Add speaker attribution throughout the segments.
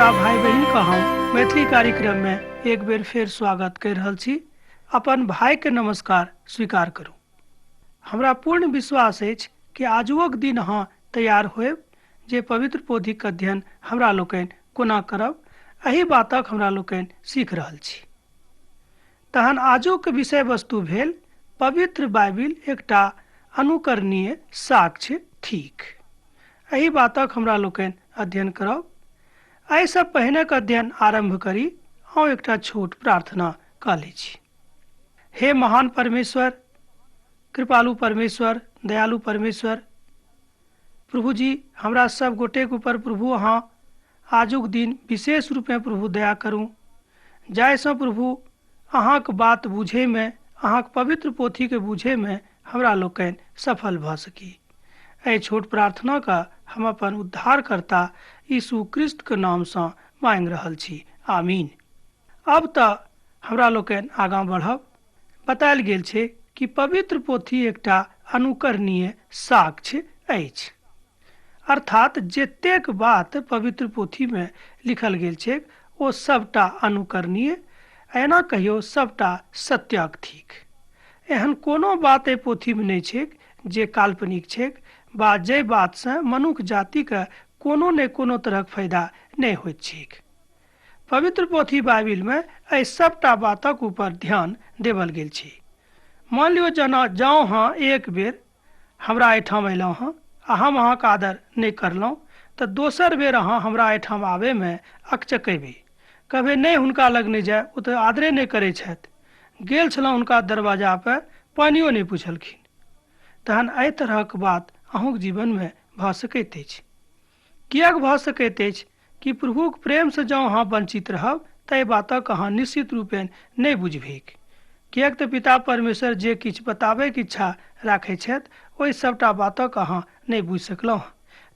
Speaker 1: श्रोता भाई बहन का हम मैथिली कार्यक्रम में एक बेर फेर स्वागत कर रहल छी। अपन भाई के नमस्कार स्वीकार करू। हमरा पूर्ण विश्वास अछि कि आजुक दिन अहाँ तैयार होएब जे पवित्र पोथीक अध्ययन हमरा लोकनि कोना करब, एहि बातक हमरा लोकनि सीख रहल छी। तहन आजुक विषय वस्तु भेल पवित्र बाइबिल एकटा अनुकरणीय साक्ष्य थिक। एहि बातक हमरा लोकनि अध्ययन करब। एहिसँ पहिनेक अध्ययन आरंभ करी हम एकटा छोट प्रार्थना कऽ लै छी। हे महान परमेश्वर, कृपालु परमेश्वर, दयालु परमेश्वर, प्रभु जी हमरा सब गोटेक ऊपर प्रभु अहाँ आजुक दिन विशेष रूप में प्रभु दया करूँ, जाहिसँ प्रभु अहाँक बात बुझे में, अहाँक पवित्र पोथी के बुझे में हमरा लोकनि सफल भऽ सकी। एहि छोट प्रार्थना का हम अपन उद्धारकर्ता यीशु क्रिस्त के नाम से मांग रहल छी, आमीन। अब तऽ हमरा लोकनि आगाँ बढ़ब। बतायल गेल छै कि पवित्र पोथी एकटा अनुकरणीय साक्ष्य अछि, अर्थात जतेक बात पवित्र पोथी में लिखल गेल छै ओ सबटा अनुकरणीय, एना कहियो सबटा सत्यक थिक। एहन कोनो बात एहि पोथी में नहि छै जे काल्पनिक छै बा जे बात से मनुष्य जाति के कोनो ने कोनो तरहक फायदा नहीं होइत छैक। पवित्र पोथी बाइबिल में एहि सबटा बातक ऊपर ध्यान देवल गेल छै। मान लियो जना जाओ हाँ एक बेर हमरा एठाम अयलहुँ हाँ आ हम अहाँके आदर नहीं करलहुँ तऽ दोसर बेर अहाँ हमरा एठाम आबे में अकचकेबै, कहबै नहीं हुनका लग नहीं जाए, ओ तऽ आदरे नहीं करै छथि। गेल छलहुँ हुनका दरवाजा पर, पानियो नहीं पुछलखिन। तहन एहि तरहक बात अहूँक जीवन में भऽ सकैत अछि। किएक भऽ सकैत अछि कि प्रभुक प्रेम से जँ अहाँ वंचित रहब तऽ एहि बातक अहाँ निश्चित रूपेण नहीं बुझबैक। किएक तऽ पिता परमेश्वर जे किछु बताबैक इच्छा राखै छथि ओहि सबटा बातक अहाँ नहीं बुझि सकलहुँ।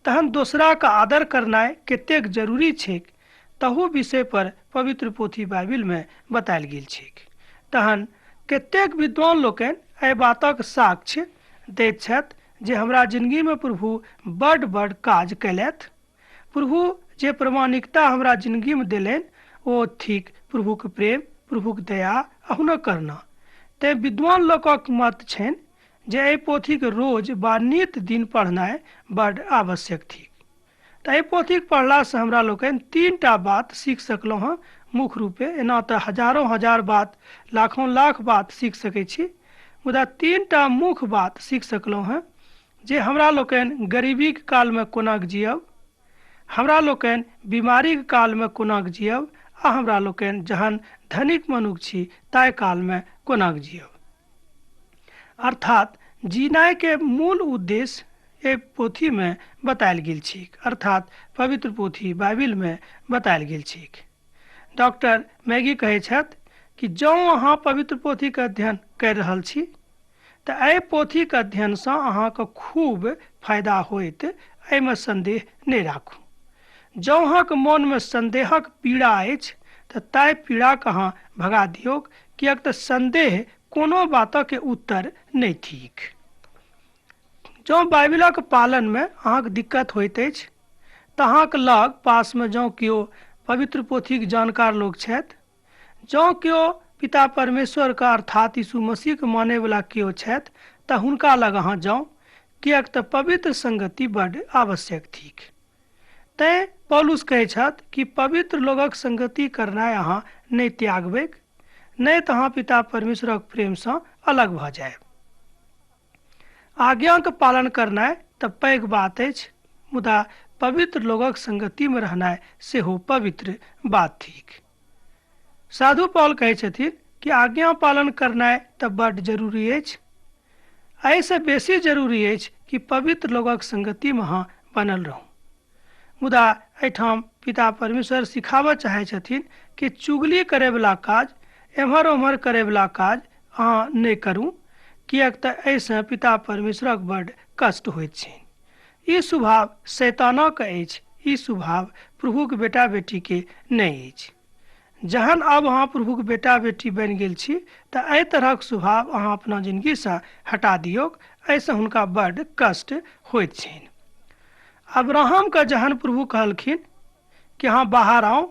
Speaker 1: तहन दोसराक आदर करनाइ कतेक जरूरी छैक तहू विषय पर पवित्र पोथी बाइबिल में बतायल गेल छैक। तहन कतेक विद्वान लोकनि एहि बातक साक्ष्य दैत छथि जे हमरा जिंदगी में प्रभु बड़ बड़ काज कयलथि। प्रभु जे प्रामाणिकता हमरा जिंदगी में देलनि ओ थिक प्रभुक प्रेम, प्रभुक दया अहुना करना। ते विद्वान लोकक मत छनि जे एहि पोथी के रोज बा नित दिन पढ़नाइ बड़ आवश्यक थिक। तऽ एहि पोथी पढ़ला से हमरा लोकनि 3टा बात सीख सकलहुँ हँ मुख्य रूपे। एना तऽ हजारों हजार बात, लाखों लाख बात सीख सकैत छी, मुदा 3टा मुख्य बात सीख सकलहुँ हँ जे हमरा लोकनि गरीबी के काल में कोना जियब, हमरा लोकनि बीमारी के काल में कोना जियब, आ हमरा लोकनि जहन धनिक मनुष्य छी ताहि काल में कोना जियब। अर्थात जीनाय के मूल उद्देश्य एक पोथी में बतायल गेल छैक, अर्थात पवित्र पोथी बाइबिल में बतायल गेल छैक। डॉक्टर मैगी कहै छथि कि जँ अहाँ पवित्र पोथी के अध्ययन कर रहल छी तऽ एहि पोथी के अध्ययन से अहाँके खूब फायदा होइत, एहिमे संदेह नहीं राखू। जँ अहाँके मन में संदेहक पीड़ा अछि तऽ ताहि पीड़ा के अहाँ भगा दियौक, किएक तऽ संदेह कोनो बातक के उत्तर नहीं थिक। जँ बाइबिलक पालन में अहाँके दिक्कत होइत अछि तऽ अहाँके लग पास में जँ केओ पवित्र पोथी के जानकार लोग छथि, जँ केओ पिता परमेश्वर का अर्थात यीशु मसीह के माने वाला केओ छथि तऽ हुनका लग अहाँ जाउ, किएक तऽ पवित्र संगति बड़ आवश्यक थिक। तैं पौलुस कहै छथि कि पवित्र लोगक संगति करनाइ अहाँ नहीं त्यागबैक, नहीं तऽ अहाँ पिता परमेश्वरक प्रेम से अलग भऽ जायब। आज्ञा के पालन करनाइ तऽ पैघ बात अछि, मुदा पवित्र लोगक संगति में रहनाइ सेहो पवित्र बात थिक। साधु पौल कहै छथिन कि आज्ञा पालन करनाइ तऽ बड़ जरूरी अछि। एहिसँ बेसी जरूरी अछि कि पवित्र लोगक संगति में अहाँ बनल रहू। मुदा एहिठाम पिता परमेश्वर सिखाबऽ चाहै छथिन कि चुगली करे वाला काज, एम्हर ओम्हर करे वाला काज अहाँ नहीं करू, किएक तऽ एहिसँ पिता परमेश्वरक बड़ कष्ट होइत छनि। ई स्वभाव शैतानक अछि, ई स्वभाव प्रभुक बेटा बेटी के नहीं अछि। जहन अब अहाँ प्रभुक बेटा बेटी बन गेल छी तऽ एहि तरहक स्वभाव अहाँ अपना जिंदगी से हटा दियौक, एहिसँ हुनका बड़ कष्ट होइत छनि। अब्राहम का जहन प्रभु कहलखिन कि अहाँ बाहर आउ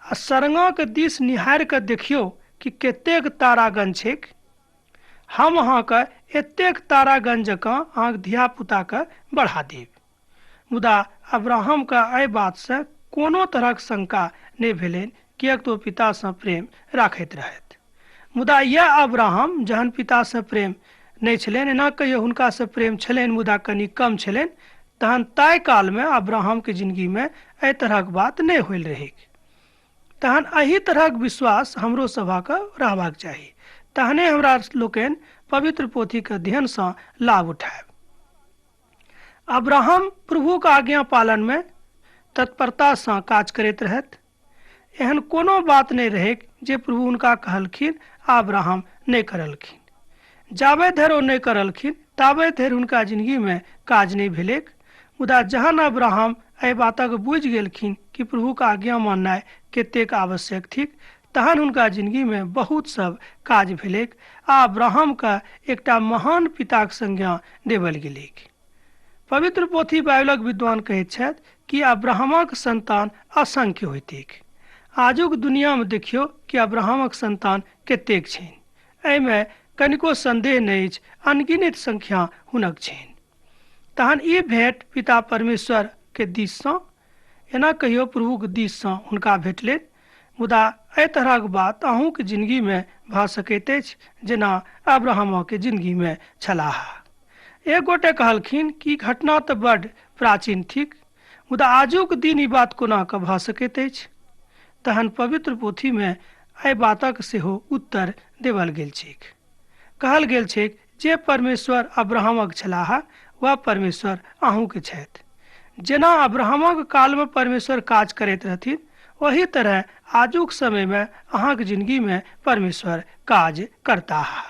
Speaker 1: आ सरंगाके दिस निहारि कऽ देखियौ कि कतेक तारागण छैक। हम अहाँके एतेक तारागण जकाँ अहाँके धियापुताके बढ़ा देब। मुदा अब्राहमके एहि बातसँ कोनो तरहक शंका नहि भेलनि, किएक तऽ ओ पितासँ प्रेम राखैत रहथि। मुदा यह अब्राहम जहन पितासँ प्रेम नहि छलनि, एना कहियो हुनकासँ प्रेम छलनि मुदा कनि कम छलनि, तहन ताहि कालमे अब्राहमके जिंदगीमे एहि तरहक बात नहि होइल रहै। तहन एही तरहक विश्वास हमरो सभके रहबाक चाही, तहने हमरा लोकनि पवित्र पोथीके अध्ययनसँ लाभ उठायब। अब्राहम प्रभुके आज्ञा पालनमे तत्परतासँ काज करैत रहथि। एहन कोनो बात नहि रहै जे प्रभु हुनका कहलखिन आ अब्राहम नहि करलखिन। जाबे धरि ओ नहि करलखिन ताबे धरि हुनका जिंदगीमे काज नहि भेलैक। मुदा जहन अब्राहम एहि बातक बुझि गेलखिन कि प्रभुके आज्ञा माननाइ कतेक आवश्यक थिक, तहन हुनका जिंदगीमे बहुत सब काज भेलैक आ अब्राहमके एकटा महान पिताक संज्ञा देवल गेलैक। पवित्र पोथी बाइबलक विद्वान कहैत छथि कि अब्राहमक संतान असंख्य होइतैक। आजुक दुनियामे देखियौ कि अब्राहमक संतान कतेक छनि। एहिमे कनिको संदेह नहि अछि, अनगिनत संख्या हुनक छनि। तहन ई भेंट पिता परमेश्वरके दिससँ, एना कहियो प्रभुके दिससँ हुनका भेटलनि। मुदा एहि तरहक बात अहूँके जिंदगीमे भऽ सकैत अछि जेना अब्राहमके जिंदगीमे छलाह। एक गोटे कहलखिन कि घटना तऽ बड्ड प्राचीन थिक, मुदा आजुक दिन ई बात कोना कऽ भऽ सकैत अछि। तहन पवित्र पोथीमे एहि बातक सेहो उत्तर देवल गेल छैक। कहल गेल छैक जे परमेश्वर अब्राहमक छलाह वह परमेश्वर अहूँके छथि। जेना अब्राहमक कालमे परमेश्वर काज करैत रहथिन, वही तरह आजुक समयमे अहाँके जिंदगीमे परमेश्वर काज करता है।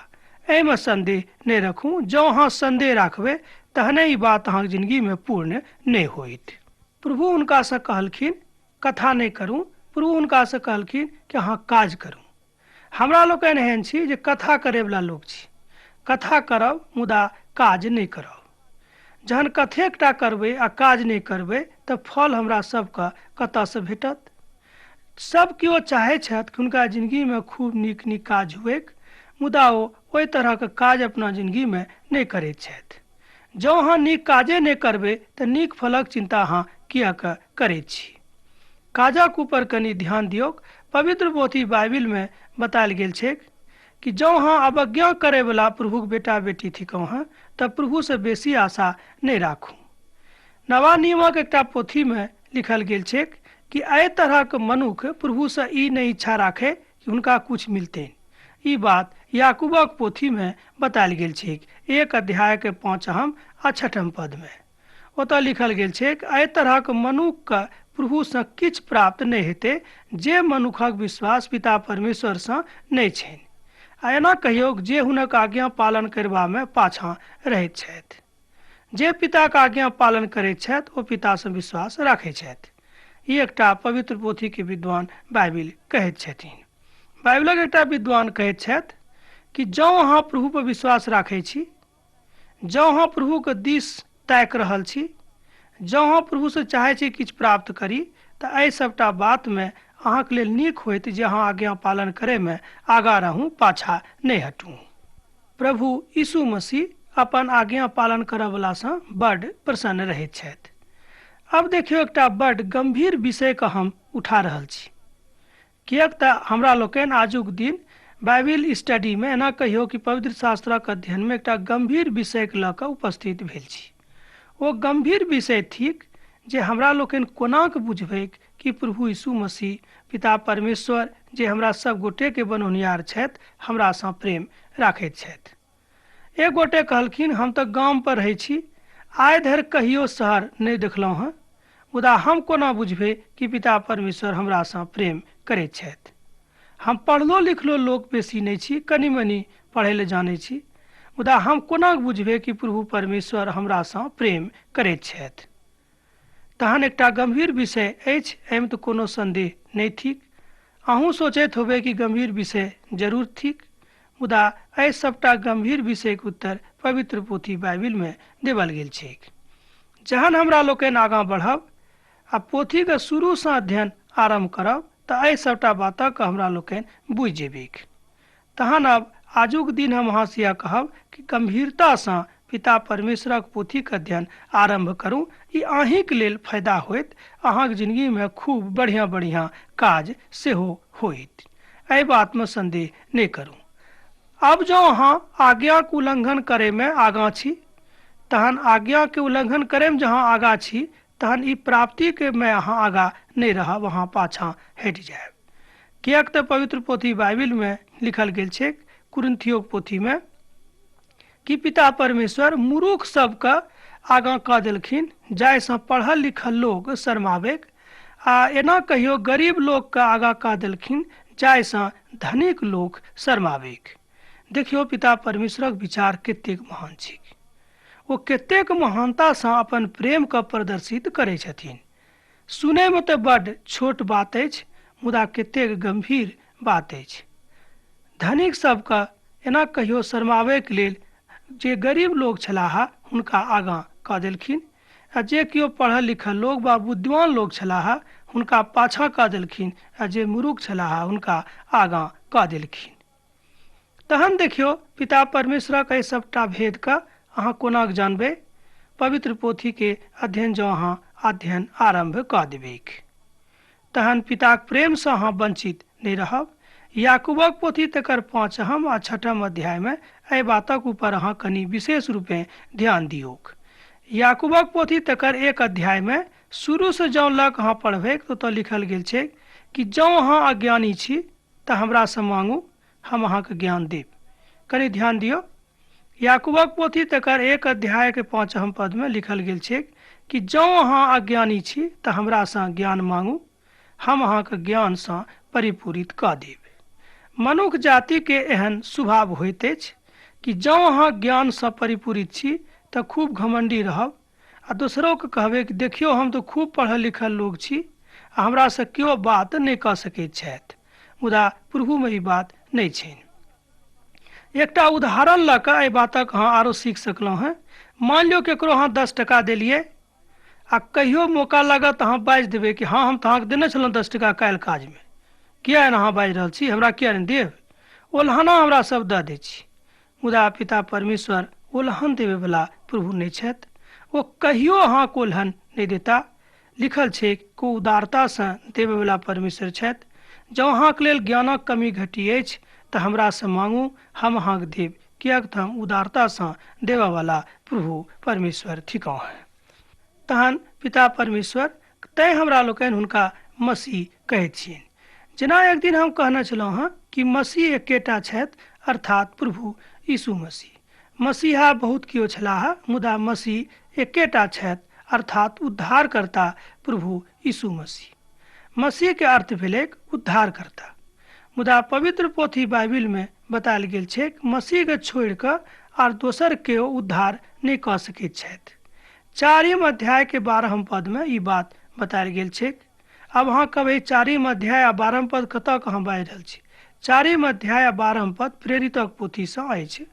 Speaker 1: एहिमे संदेह नहि रखू। जँ अहाँ संदेह राखबै तहने ई बात अहाँके जिंदगीमे पूर्ण नहि होइत। प्रभु हुनकासँ कहलखिन कथा नहि करू, प्रभु हुनकासँ कहलखिन कि अहाँ काज करू। हमरा लोकनि एहन छी जे कथा करैवला लोक छी। कथा करब मुदा काज नहि करब। जहन कथेकटा करबै आ काज नहि करबै तऽ फल हमरा सबके कतऽसँ भेटत। सब केओ चाहै छथि कि हुनका जिंदगीमे खूब नीक नीक काज हुएक, मुदा ओ ओहि तरहके काज अपना जिंदगीमे नहि करैत छथि। जँ अहाँ नीक काजे नहि करबै तऽ नीक फलक चिंता अहाँ किएक करैत छी। काजक ऊपर कनि ध्यान दियौ। पवित्र पोथी बाइबिलमे बतायल गेल छैक कि जँ अहाँ अवज्ञा करैवला प्रभुक बेटा बेटी थिकहुँ हैं तऽ प्रभुसँ बेसी आशा नहि राखू। नवा नियमक एकटा पोथीमे लिखल गेल छैक कि एहि तरहक मनुख प्रभुसँ ई नहि इच्छा राखे कि हुनका कुछ मिलतनि। ई बात याकूबक पोथीमे बतायल गेल छैक 1 अध्यायके 5 आ 6 पदमे। ओतऽ लिखल गेल छैक एहि तरहक मनुखके प्रभुसँ किछु प्राप्त नहि हेतै जे मनुखक विश्वास पिता परमेश्वरसँ नहि छनि, आ एना कहियौ जे हुनक आज्ञा पालन करबामे पाछाँ रहैत छथि। जे पिताक आज्ञा पालन करैत छथि ओ पितासँ विश्वास राखैत छथि। ई एकटा पवित्र पोथीके विद्वान बाइबिल कहैत छथिन। बाइबिलक एकटा विद्वान कहैत छथि कि जँ अहाँ प्रभु पर विश्वास राखै छी, जँ अहाँ प्रभुके दिस ताकि रहल छी, जँ अहाँ प्रभुसँ चाहै छी किछु प्राप्त करी, तऽ एहि सबटा बातमे अहाँके लेल नीक होइत जे अहाँ आज्ञा पालन करैमे आगाँ रहूँ, पाछाँ नहि हटू। प्रभु यीशु मसीह अपन आज्ञा पालन करयवलासँ बड्ड प्रसन्न रहैत छथि। अब देखियौ एकटा बड्ड गंभीर विषयके हम उठा रहल छी, किएक तऽ हमरा लोकनि आजुक दिन बाइबिल स्टडीमे एना कहियौ कि पवित्र शास्त्रक अध्ययनमे एकटा गंभीर विषयके लऽ कऽ उपस्थित भेल छी। ओ गंभीर विषय थिक जे हमरा लोकनि कोना कऽ बुझबै कि प्रभु यीशु मसीह पिता परमेश्वर जे हमरा सब गोटेके बनौनियार छथि हमरासँ प्रेम राखैत छथि। एक गोटे कहलखिन हम तऽ गाम पर रहै छी, आइ धरि कहियो शहर नहि देखलहुँ हँ, मुदा हम कोना बुझबै कि पिता परमेश्वर हमरासँ प्रेम करैत छथि। हम पढ़लो लिखलो लोक बेसी नहि छी, कनि मनि पढ़ै लए जानै छी, मुदा हम कोना बुझबै कि प्रभु परमेश्वर हमरासँ प्रेम करैत छथि। तहन एकटा गंभीर विषय अछि, एहिमे तऽ कोनो संदेह नहि थिक। अहूँ सोचैत होबै कि गंभीर विषय जरूर थिक, मुदा एहि सबटा गंभीर विषयके उत्तर पवित्र पोथी बाइबिलमे देवल गेल छैक। जहन हमरा लोकनि आगाँ बढ़ब आ पोथीके शुरूसँ अध्ययन आरंभ करब तऽ एहि सबटा बातक हमरा लोकनि बुझि जेबिक। तहन अब आजुक दिन हम अहाँ से कहब कि गंभीरतासँ पिता परमेश्वरक पोथीक अध्ययन आरंभ करू। ई अहींके लेल फायदा होइत, अहाँके जिंदगीमे खूब बढ़िआँ बढ़िआँ काज सेहो होइत, एहि बातमे संदेह नहि करू। अब जँ अहाँ आज्ञाके उल्लंघन करैमे आगाँ छी, तहन आज्ञाके उल्लंघन करैमे जहाँ आगाँ छी, तहन ई प्राप्तिके में अहाँ आगाँ नहीं रहब, अहाँ पाछाँ हटि जायब। किएक तऽ पवित्र पोथी बाइबिलमे लिखल गेल छै, कुरिन्थियोक पोथीमे, कि पिता परमेश्वर मूर्ख सबके आगाँ कऽ देलखिन जाहिसँ पढ़ल लिखल लोग शर्मावेक, आ एना कहियो गरीब लोकके आगाँ कऽ देलखिन जाहिसँ धनिक लोक शर्मावेक। देखियो पिता परमेश्वरक विचार कतेक महान छै। ओ कतेक महानतासँ अपन प्रेमके प्रदर्शित करै छथिन। सुनैमे तऽ बड्ड छोट बात अछि, मुदा कतेक गंभीर बात अछि। धनिक सबके एना कहियो शर्माबैके लेल जे गरीब लोग छलाह हुनका आगाँ कऽ देलखिन, आ जे केओ पढ़ल लिखल लोग वा बुद्धिमान लोग छलाह हुनका पाछाँ कऽ देलखिन, आ जे मूर्ख छलाह हुनका आगाँ कऽ देलखिन। तहन देखियौ पिता परमेश्वरक एहि सबटा भेदके अहाँ कोना जानबै। पवित्र पोथीके अध्ययन जँ अहाँ अध्ययन आरंभ कऽ देबैक, तहन पिताक प्रेमसँ अहाँ वंचित नहीं रहब। याकूबक पोथी तकर 5म आ 6म अध्यायमे एहि बातक ऊपर अहाँ कनि विशेष रूपे ध्यान दियौक। याकूबक पोथी तकर 1 अध्यायमे शुरूसँ जँ लग अहाँ पढ़बै तऽ ओतऽ लिखल गेल छै कि जँ अहाँ अज्ञानी छी तऽ हमरासँ मांगू, हम अहाँके ज्ञान देब। कनि ध्यान दियौ, याकूबक पोथी तकर 1 अध्यायके 5म पदमे लिखल गेल छै कि जँ अहाँ अज्ञानी छी तऽ हमरासँ ज्ञान मांगू, हम अहाँके ज्ञानसँ परिपूरित कऽ देब। मनुष्य जातिके एहन स्वभाव होइत अछि कि जँ अहाँ ज्ञानसँ परिपूरित छी तऽ खूब घमंडी रहब, आ दोसरोके कहबै कि देखियौ हम तऽ खूब पढ़ल लिखल लोग छी आ हमरासँ केओ बात नहीं कऽ सकैत छथि। मुदा प्रभुमे ई बात नहीं छै। एकटा उदाहरण लऽ कऽ एहि बातक अहाँ आरो सीख सकलहुँ हैं। मान लियौ ककरो अहाँ 10 टका देलियै, आ कहियो मौका लागत अहाँ बाजि देबै कि हाँ हम तऽ अहाँके देने छलहुँ 10 टका काल्हि काजमे, किया एना अहाँ बाजि रहल छी, हमरा किया नहीं देब, ओल्हना हमरा सब दऽ दै छी। मुदा पिता परमेश्वर ओल्हन देबैवला प्रभु नहीं छथि, ओ कहियो अहाँके ओल्हन नहीं देता। लिखल छै कि ओ उदारतासँ देबैवला परमेश्वर छथि। जँ अहाँके लेल ज्ञानक कमी घटी अछि तऽ हमरासँ मांगू, हम अहाँके देब, किएक तऽ हम उदारतासँ देबैवला प्रभु परमेश्वर थिकौं हैं। तहन पिता परमेश्वर तैँ हमरा लोकनि हुनका मसीह कहैत छियनि। जेना एक दिन हम कहने छलहुँ हैं कि मसीह एकेटा छथि, अर्थात प्रभु यीशु मसीह। मसीहा बहुत केओ छलाह, मुदा मसीह एकेटा छथि, अर्थात उद्धारकर्ता प्रभु यीशु मसीह। मसीह के अर्थ भेलै उद्धारकर्ता। मुदा पवित्र पोथी बाइबिलमे बतायल गेल छै मसीहके छोड़ि कऽ आर दोसर केओ उद्धार नहीं कऽ सकैत छथि। 4म अध्यायके 12म पदमे ई बात बतायल गेल छै। अब अहाँ कहबै 4म अध्याय आ 12म पद कतऽ अहाँ बाजि रहल छी। 4म अध्याय आ 12म पद प्रेरितक पोथीसँ अछि।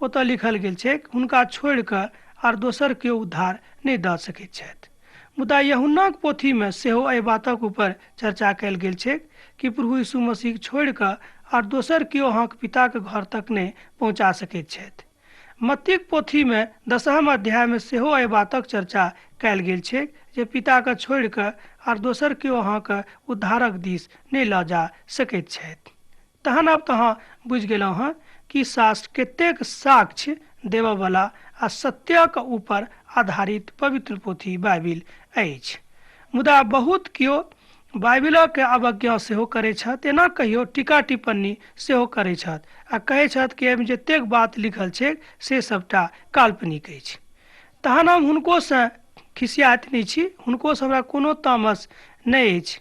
Speaker 1: ओतऽ लिखल गेल छै हुनका छोड़ि कऽ आर दोसर केओ उद्धार नहीं दऽ सकैत छथि। मुदा यूहन्नाक पोथीमे सेहो एहि बातक ऊपर चर्चा कयल गेल छै कि प्रभु यीशु मसीह छोड़ि कऽ आर दोसर केओ अहाँके पिताके घर तक नहीं पहुँचा सकैत छथि। मत्तीक पोथीमे 10म अध्यायमे सेहो एहि बातक चर्चा कयल गेल छै जे पिताके छोड़ि कऽ आर दोसर केओ अहाँके उद्धारक दिस नहीं लऽ जा सकैत छथि। तहन अब तऽ अहाँ बुझि गेलहुँ हैं कि शास्त्र कतेक साक्ष्य देबयवला आ सत्यक ऊपर आधारित पवित्र पोथी बाइबिल अछि। मुदा बहुत केओ बाइबिलके अवज्ञा सेहो करैत छथि, एना कहियो टीका टिप्पणी सेहो करैत छथि आ कहैत छथि कि एहिमे जतेक बात लिखल छै से सबटा काल्पनिक अछि। तहन हम हुनकोसँ खिसियाइत नहीं छी, हुनकोसँ हमरा कोनो तामस नहीं अछि।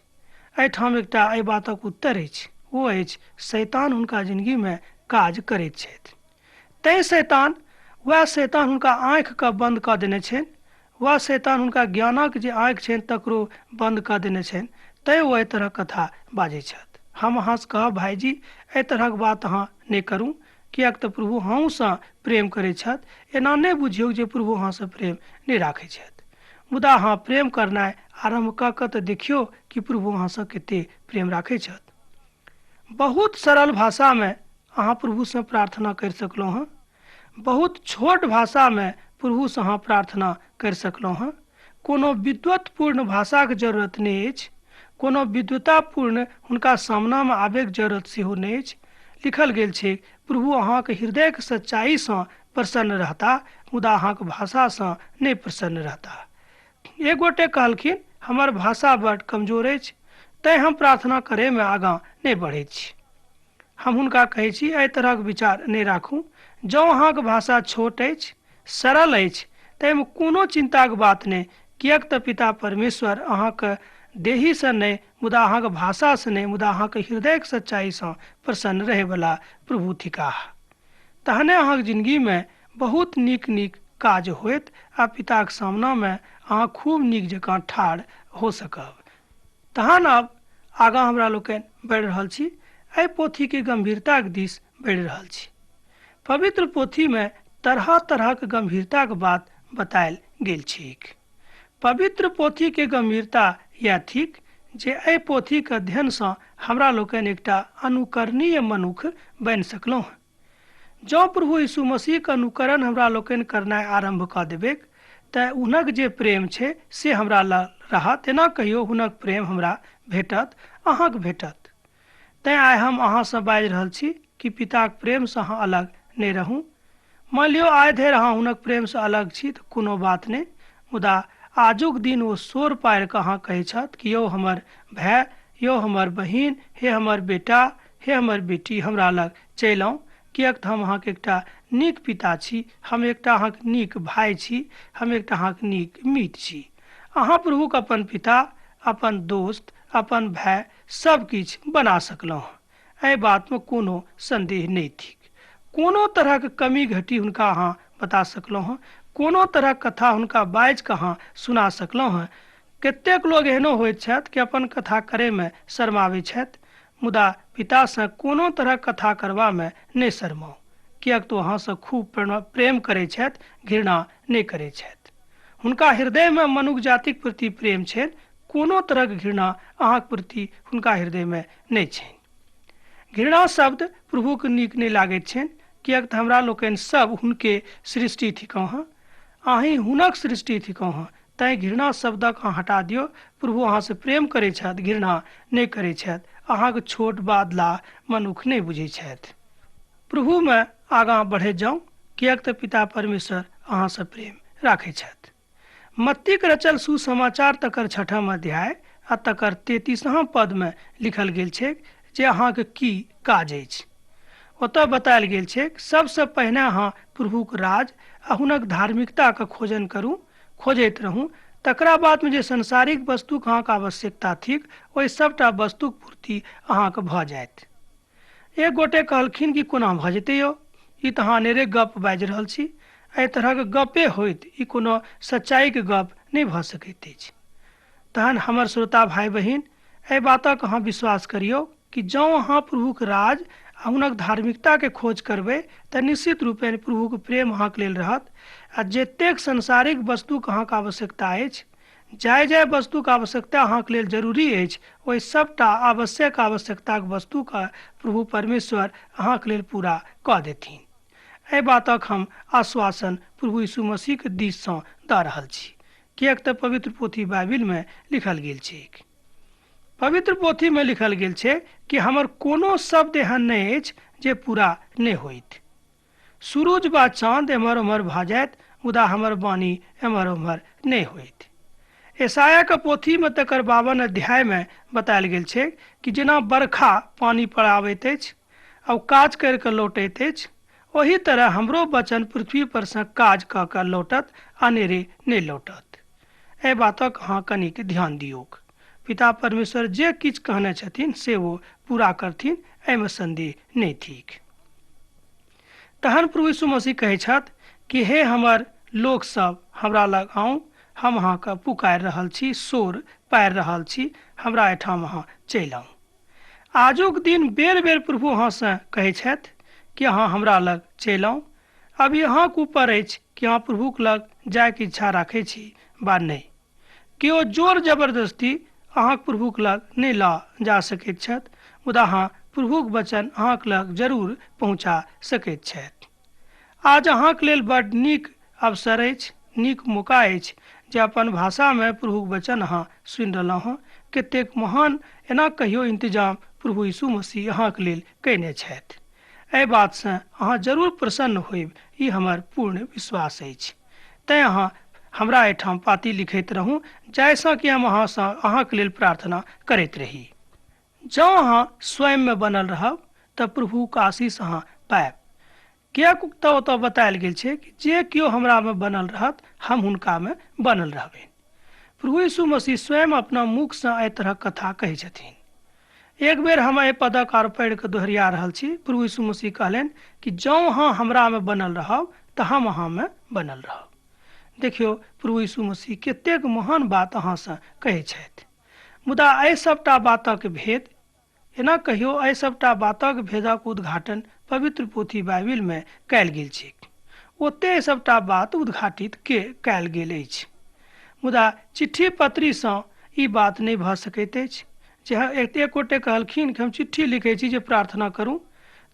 Speaker 1: एहिठाम एकटा एहि बातक उत्तर अछि, ओ अछि शैतान हुनका जिन्दगीमे काज करैत छथि। तैँ शैतान, वएह शैतान हुनका आँखिके बन्द कऽ देने छनि, वह शैतान हुनका ज्ञानक जे आँखि छनि तकरो बन्द कऽ देने छनि, तैँ ओ एहि तरहक कथा बाजैत छथि। हम अहाँसँ कहब भाइजी एहि तरहक बात अहाँ नहीं करू, किएक तऽ प्रभु अहूँसँ प्रेम करैत छथि। एना नहीं बुझियौ जे प्रभु अहाँसँ प्रेम नहीं राखैत छथि। मुदा अहाँ प्रेम करनाइ आरम्भ कऽ कऽ तऽ देखियौ कि प्रभु अहाँसँ कते प्रेम राखै छथि। बहुत सरल भाषामे अहाँ प्रभुसँ प्रार्थना करि सकलहुँ हँ। बहुत छोट भाषामे प्रभुसँ अहाँ प्रार्थना करि सकलहुँ हँ। कोनो विद्वत्पूर्ण भाषाके जरूरत नहि अछि, कोनो विद्वतापूर्ण हुनका सामनामे आबैके जरूरत सेहो नहि अछि। लिखल गेल छै प्रभु अहाँके हृदयके सच्चाइसँ प्रसन्न रहता, मुदा अहाँके भाषासँ नहि प्रसन्न रहता। एक गोटे कहलखिन हमर भाषा बड्ड कमजोर अछि, तैँ हम प्रार्थना करैमे आगाँ नहि बढ़ैत छी। हम हुनका कहै छी एहि तरहक विचार नहि राखू। जँ अहाँके भाषा छोट अछि, सरल अछि, ताहिमे कोनो चिन्ताके बात नहि, किएक तऽ पिता परमेश्वर अहाँके देहीसँ नहि मुदा अहाँके भाषासँ नहि मुदा अहाँके हृदयके सच्चाइसँ प्रसन्न रहैवला प्रभु थिकाह। तहने अहाँके जिन्दगीमे बहुत नीक नीक काज होयत आ पिताके सामनामे अहाँ खूब नीक जकाँ ठाढ़ हो सकब। तहन अब आगाँ हमरा लोकनि बढ़ि रहल छी, एहि पोथीके गम्भीरताके दिस बढ़ि रहल छी। पवित्र पोथीमे तरह तरहक गम्भीरताके बात बतायल गेल छैक। पवित्र पोथीके गम्भीरता यह थिक जे एहि पोथीके अध्ययनसँ हमरा लोकनि एकटा अनुकरणीय मनुख बनि सकलहुँ। जँ प्रभु यीशु मसीहके अनुकरण हमरा लोकनि करनाइ आरम्भ कऽ देबै तऽ हुनक जे प्रेम छै से हमरा लग रहत। एना कहियो हुनक प्रेम हमरा भेटत, अहाँके भेटत। तैँ आइ हम अहाँसँ बाजि रहल छी कि पिताके प्रेमसँ अहाँ अलग नहि रहू। मान लियौ आइ धरि अहाँ हुनक प्रेमसँ अलग छी तऽ कोनो बात नहि, मुदा आजुक दिन ओ शोर पारि कऽ अहाँ कहै छथि कि यौ हमर भाय, यौ हमर बहिन, हे हमर बेटा, हे हमर बेटी, हमरा लग चलि आउ, किएक तऽ हम अहाँके एकटा नीक पिता छी, हम एकटा अहाँके नीक भाय छी, हम एकटा अहाँके नीक मित्र छी। अहाँ प्रभुके अपन पिता, अपन दोस्त, अपन भाय सब किछु बना सकलहुँ। एहि बातमे कोनो संदेह नहि थिक। कोनो तरहक कमी घटी हुनका अहाँ बता सकलहुँ हँ, कोनो तरहक कथा हुनका बाजि कऽ अहाँ सुना सकलहुँ हँ। कतेक लोग एहनो होइत छथि कि अपन कथा करैमे शर्माबैत छथि, मुदा पितासँ कोनो तरहक कथा करबामे नहि शर्माउ, किएक तऽ अहाँसँ खूब प्रेम करैत छथि, घृणा नहि करैत छथि। हुनका हृदयमे मनुष्य जातिक प्रति प्रेम छनि, कोनो तरहक घृणा अहाँके प्रति हुनका हृदयमे नहि छनि। घृणा शब्द प्रभुके नीक नहि लागैत छनि, किएक तऽ हमरा लोकनि सब हुनके सृष्टि थिकहुँ हँ, अहीँ हुनक सृष्टि थिकहुँ हँ। तैँ घृणा शब्दक अहाँ हटा दियौ। प्रभु अहाँसँ प्रेम करैत छथि, घृणा नहि करैत छथि, अहाँके छोट बादला मनुख नहि बुझैत छथि। प्रभुमे आगाँ बढ़ैत जाउ, किएक तऽ पिता परमेश्वर अहाँसँ प्रेम राखैत छथि। मत्तीके रचल सुसमाचार तकर 6म अध्याय आ तकर 33वां पदमे लिखल गेल छै जे अहाँके की काज अछि। ओतय बतायल गेल छै सबसँ पहिने अहाँ प्रभुके राज आ हुनक धार्मिकताके खोजन करू, खोजैत रहू, तकरा बादमे जे संसारिक वस्तुके अहाँके आवश्यकता थिक ओहि सबटा वस्तुके पूर्ति अहाँके भऽ जायत। एक गोटे कहलखिन कि कोना भऽ जेतै यौ, ई तऽ अहाँ अनेरे गप बाजि रहल छी, एहि तरहक गपे होइत, ई कोनो सच्चाइके गप नहि भऽ सकैत अछि। तहन हमर श्रोता भाई बहिन, एहि बातक अहाँ विश्वास करियौ कि जँ अहाँ प्रभुके राज आ हुनक धार्मिकताके खोज करबै तऽ निश्चित रूपेण प्रभुके प्रेम अहाँके लेल रहत। आ जतेक संसारिक वस्तुके अहाँके आवश्यकता अछि, जाय जाय वस्तुके आवश्यकता अहाँके लेल जरूरी अछि, ओहि सबटा आवश्यकताके वस्तुके प्रभु परमेश्वर अहाँके लेल पूरा कऽ देथिन। एहि बातक हम आश्वासन प्रभु यीशु मसीहके दिससँ दऽ रहल छी, किएक तऽ पवित्र पोथी बाइबिलमे लिखल गेल छै। पवित्र पोथीमे लिखल गेल छै कि हमर कोनो शब्द एहन नहि अछि जे पूरा नहि होइत। सूरज वा चाँद एम्हर ओम्हर भऽ जायत, मुदा हमर वाणी एम्हर ओम्हर नहि होइत। यशायाहके पोथीमे तकर 52 अध्यायमे बतायल गेल छै कि जेना बरखा पानी पर आबैत अछि आ काज करि कऽ लौटैत अछि, ओही तरह हमरो वचन पृथ्वी पर सँ काज कऽ कऽ लौटत, अनेरे नहि लौटत। एहि बातक अहाँ कनिक ध्यान दियौ। पिता परमेश्वर जे किछु कहने छथिन से वो पूरा करथिन, एहिमे संदेह नहि थिक। तहन प्रभु यीशु मसीह कहै छथि कि हे हमर लोक सब, हमरा लग आउ, हम अहाँके पुकारि रहल छी, शोर पारि रहल छी, हमरा एहिठाम अहाँ चलि आउ। आजुक दिन बेर बेर प्रभु अहाँसँ कहै छथि कि अहाँ हमरा लग चलि आउ। अब अहाँके ऊपर अछि कि अहाँ प्रभुके लग जायके इच्छा राखै छी वा नहि। केओ जोर जबरदस्ती अहाँक प्रभुक लग नहि ला जा सकैत छथि, मुदा अहाँ प्रभुक वचन अहाँक लग जरूर पहुँचा सकैत छथि। आज अहाँक लेल बड्ड नीक अवसर अछि, नीक मौका अछि जे अपन भाषामे प्रभुक वचन अहाँ सुनि रहलहुँ हँ। कतेक महान एना कहियो इंतजाम प्रभु यीशु मसीह अहाँक लेल कयने छथि। एहि बातसँ अहाँ जरूर प्रसन्न होयब, ई हमर पूर्ण विश्वास अछि। तैँ अहाँ हमरा एहिठाम पाती लिखैत रहू, जाहिसँ कि हम अहाँके लेल प्रार्थना करैत रही। जँ अहाँ स्वयंमे बनल रहब तऽ प्रभुक आशीष अहाँ पायब। किएक तऽ ओतऽ बतायल गेल छै कि जे केओ हमरामे बनल रहत, हम हुनकामे बनल रहबै। प्रभु यीशु मसीह स्वयं अपना मुखसँ एहि तरहक कथा कहै छथिन। एक बेर हम एहि पदक आर पढ़ि कऽ दोहरिया रहल छी। प्रभु यीशु मसीह कहलनि कि जँ अहाँ हमरामे बनल रहब तऽ हम अहाँमे बनल रहब। देखियौ प्रभु यीशु मसीह कतेक महान बात अहाँसँ कहै छथि। मुदा एहि सभटा बातक भेद, एना कहियो एहि सभटा बातक भेदक उद्घाटन पवित्र पोथी बाइबिलमे कयल गेल छै। ओते सभटा बात उद्घाटित कयल गेल अछि, मुदा चिट्ठी पत्रीसँ ई बात नहि भऽ सकैत अछि। जे एक गोटे कहलखिन कि हम चिट्ठी लिखै छी जे प्रार्थना करूँ,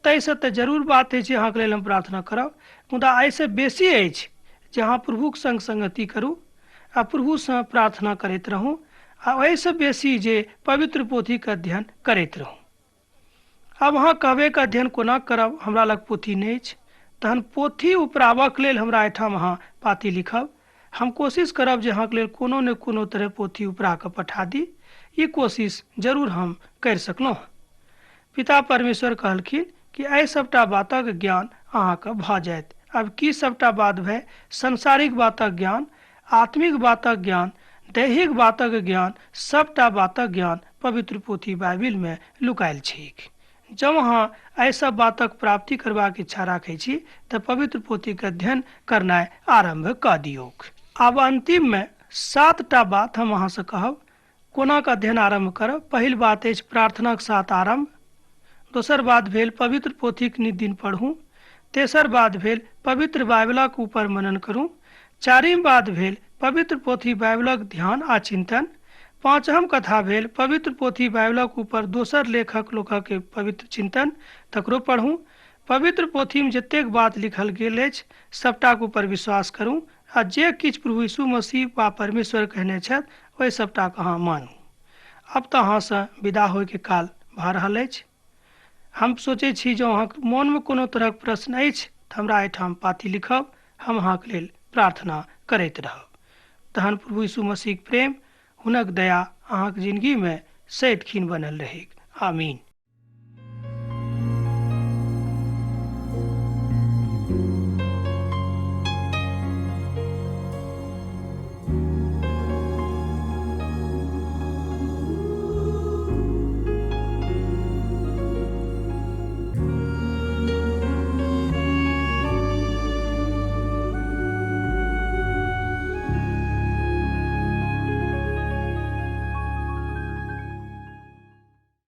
Speaker 1: ताहिसँ तऽ जरूर बात अछि अहाँके लेल हम प्रार्थना करब, मुदा एहिसँ बेसी अछि जे अहाँ प्रभुक संग संगति करू आ प्रभुसँ प्रार्थना करैत रहू, आ एहिसँ बेसी जे पवित्र पोथीके अध्ययन करैत रहू। आब अहाँ कहबै कि अध्ययन कोना करब, हमरा लग पोथी नहि अछि। तहन पोथी उपराबक लेल हमरा एहिठाम अहाँ पाती लिखब। हम कोशिश करब जे अहाँके लेल कोनो ने कोनो तरह पोथी उपरा कऽ पठा दी। ई कोशिश जरूर हम करि सकलहुँ। पिता परमेश्वर कहलखिन कि एहि सभटा बातक ज्ञान अहाँके भऽ जायत। अब की सभटा बात भय? संसारिक बातक ज्ञान, आत्मिक बातक ज्ञान, दैहिक बातक ज्ञान, सभटा बातक ज्ञान पवित्र पोथी बाइबिलमे लुकायल छैक। जब अहाँ एहि सब बातक प्राप्ति करबाक इच्छा राखैत छी तऽ पवित्र पोथीके अध्ययन करनाइ आरम्भ कऽ दियौक। आब अन्तिममे 7टा बात हम अहाँसँ कहब कोना कऽ अध्ययन आरम्भ करब। पहिल बात अछि प्रार्थनाक साथ आरम्भ। दोसर बात भेल पवित्र पोथीक नित दिन पढ़ू। तेसर बात भेल पवित्र बाइबलक ऊपर मनन करू। चारिम बात भेल पवित्र पोथी बाइबलक ध्यान आ चिंतन। पाँचम कथा भेल पवित्र पोथी बाइबलक ऊपर दोसर लेखक लोकक पवित्र चिंतन, तकरो पढ़ू। पवित्र पोथीमे जतेक बात लिखल गेल अछि सभटाक ऊपर विश्वास करू, आ जे किछु प्रभु यीशु मसीह वा परमेश्वर कहने छथि ओहि सभटाक अहाँ मानू। अब तऽ अहाँसँ विदा होइके काल भऽ रहल अछि। हम सोचै छी जँ अहाँके मोनमे कोनो तरहक प्रश्न अछि तऽ हमरा एहिठाम पाती लिखब, हम अहाँके लेल प्रार्थना करैत रहब। तहन प्रभु यीशु मसीहक प्रेम, हुनक दया अहाँके जिन्दगीमे सदिखन बनल रहेक। आमीन।